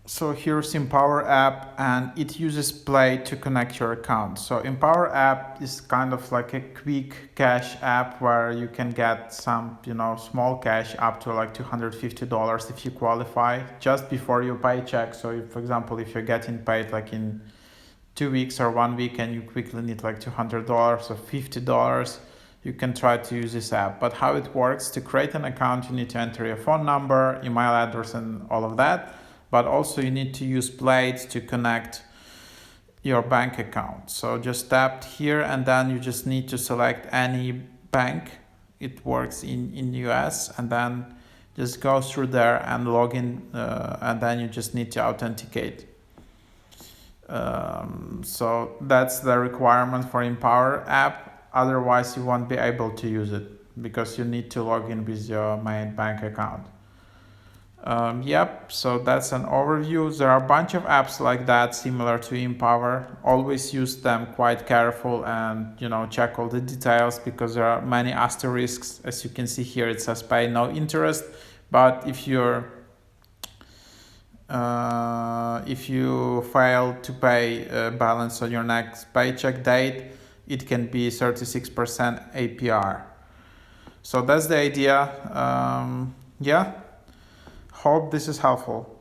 So here's Empower app, and it uses Plaid to connect your account. So Empower app is kind of like a quick cash app where you can get some, small cash up to like $250 if you qualify just before your paycheck. So if, for example, if you're getting paid like in 2 weeks or 1 week and you quickly need like $200 or $50, you can try to use this app. But how it works, to create an account, you need to enter your phone number, email address, and all of that. But also you need to use Plaid to connect your bank account. So just tap here, and then you just need to select any bank. It works in US, and then just go through there and log in, and then you just need to authenticate. So that's the requirement for Empower app. Otherwise you won't be able to use it because you need to log in with your main bank account. Yep, so that's an overview. There are a bunch of apps like that similar to Empower. Always use them quite careful and check all the details because there are many asterisks. As you can see here, it says pay no interest, but if you fail to pay balance on your next paycheck date, it can be 36% APR. So that's the idea. Yeah. Hope this is helpful.